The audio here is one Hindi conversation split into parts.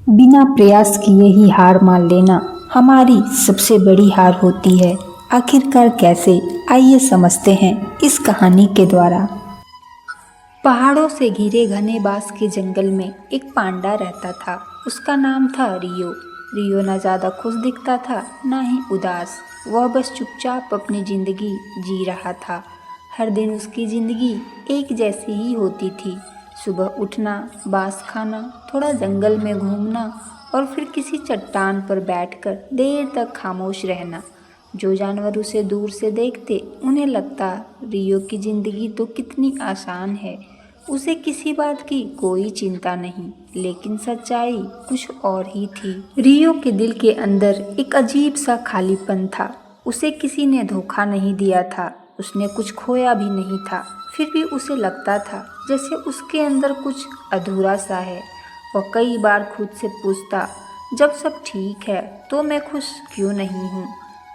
बिना प्रयास किए ही हार मान लेना हमारी सबसे बड़ी हार होती है। आखिरकार कैसे, आइए समझते हैं इस कहानी के द्वारा। पहाड़ों से घिरे घने बांस के जंगल में एक पांडा रहता था। उसका नाम था रियो। रियो न ज़्यादा खुश दिखता था, ना ही उदास। वह बस चुपचाप अपनी जिंदगी जी रहा था। हर दिन उसकी जिंदगी एक जैसी ही होती थी। सुबह उठना, बांस खाना, थोड़ा जंगल में घूमना और फिर किसी चट्टान पर बैठकर देर तक खामोश रहना। जो जानवर उसे दूर से देखते उन्हें लगता रियो की जिंदगी तो कितनी आसान है, उसे किसी बात की कोई चिंता नहीं। लेकिन सच्चाई कुछ और ही थी। रियो के दिल के अंदर एक अजीब सा खालीपन था। उसे किसी ने धोखा नहीं दिया था, उसने कुछ खोया भी नहीं था। फिर भी उसे लगता था जैसे उसके अंदर कुछ अधूरा सा है। वह कई बार खुद से पूछता, जब सब ठीक है तो मैं खुश क्यों नहीं हूँ?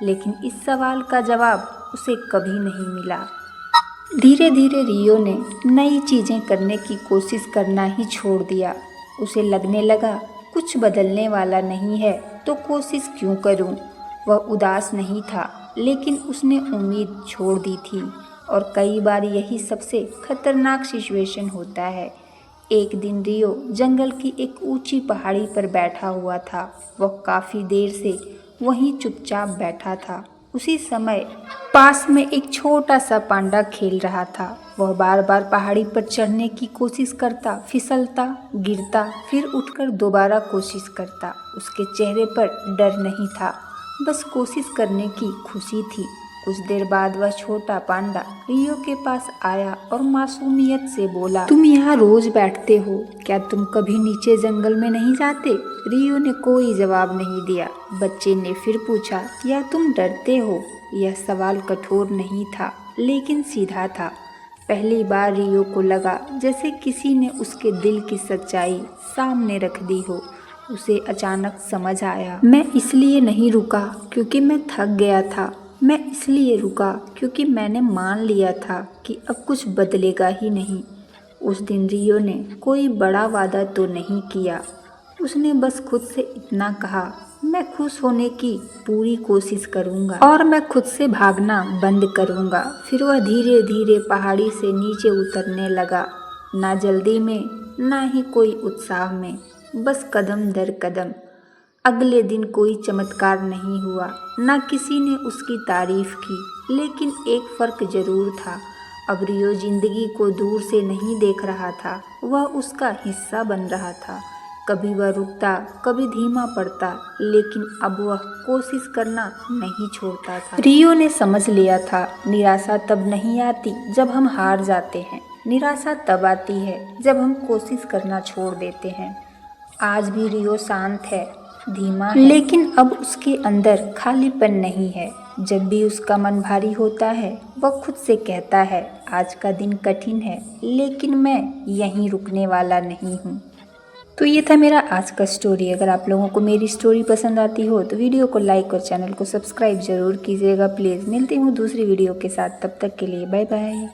लेकिन इस सवाल का जवाब उसे कभी नहीं मिला। धीरे धीरे रियो ने नई चीज़ें करने की कोशिश करना ही छोड़ दिया। उसे लगने लगा कुछ बदलने वाला नहीं है तो कोशिश क्यों करूं। वह उदास नहीं था, लेकिन उसने उम्मीद छोड़ दी थी। और कई बार यही सबसे खतरनाक सिचुएशन होता है। एक दिन रियो जंगल की एक ऊंची पहाड़ी पर बैठा हुआ था। वह काफ़ी देर से वहीं चुपचाप बैठा था। उसी समय पास में एक छोटा सा पांडा खेल रहा था। वह बार बार पहाड़ी पर चढ़ने की कोशिश करता, फिसलता, गिरता, फिर उठकर दोबारा कोशिश करता। उसके चेहरे पर डर नहीं था, बस कोशिश करने की खुशी थी। कुछ देर बाद वह छोटा पांडा रियो के पास आया और मासूमियत से बोला, तुम यहाँ रोज बैठते हो, क्या तुम कभी नीचे जंगल में नहीं जाते? रियो ने कोई जवाब नहीं दिया। बच्चे ने फिर पूछा, या तुम डरते हो? यह सवाल कठोर नहीं था, लेकिन सीधा था। पहली बार रियो को लगा जैसे किसी ने उसके दिल की सच्चाई सामने रख दी हो। उसे अचानक समझ आया, मैं इसलिए नहीं रुका क्योंकि मैं थक गया था, मैं इसलिए रुका क्योंकि मैंने मान लिया था कि अब कुछ बदलेगा ही नहीं। उस दिन रियो ने कोई बड़ा वादा तो नहीं किया, उसने बस खुद से इतना कहा, मैं खुश होने की पूरी कोशिश करूंगा और मैं खुद से भागना बंद करूंगा। फिर वह धीरे धीरे पहाड़ी से नीचे उतरने लगा, ना जल्दी में, ना ही कोई उत्साह में, बस कदम दर कदम। अगले दिन कोई चमत्कार नहीं हुआ, ना किसी ने उसकी तारीफ की, लेकिन एक फर्क जरूर था। अब रियो जिंदगी को दूर से नहीं देख रहा था, वह उसका हिस्सा बन रहा था। कभी वह रुकता, कभी धीमा पड़ता, लेकिन अब वह कोशिश करना नहीं छोड़ता था। रियो ने समझ लिया था, निराशा तब नहीं आती जब हम हार जाते हैं, निराशा तब आती है जब हम कोशिश करना छोड़ देते हैं। आज भी रियो शांत है, धीमा है, लेकिन अब उसके अंदर खालीपन नहीं है। जब भी उसका मन भारी होता है, वह खुद से कहता है, आज का दिन कठिन है, लेकिन मैं यहीं रुकने वाला नहीं हूँ। तो ये था मेरा आज का स्टोरी। अगर आप लोगों को मेरी स्टोरी पसंद आती हो तो वीडियो को लाइक और चैनल को सब्सक्राइब जरूर कीजिएगा प्लीज़। मिलती हूँ दूसरी वीडियो के साथ, तब तक के लिए बाय बाय।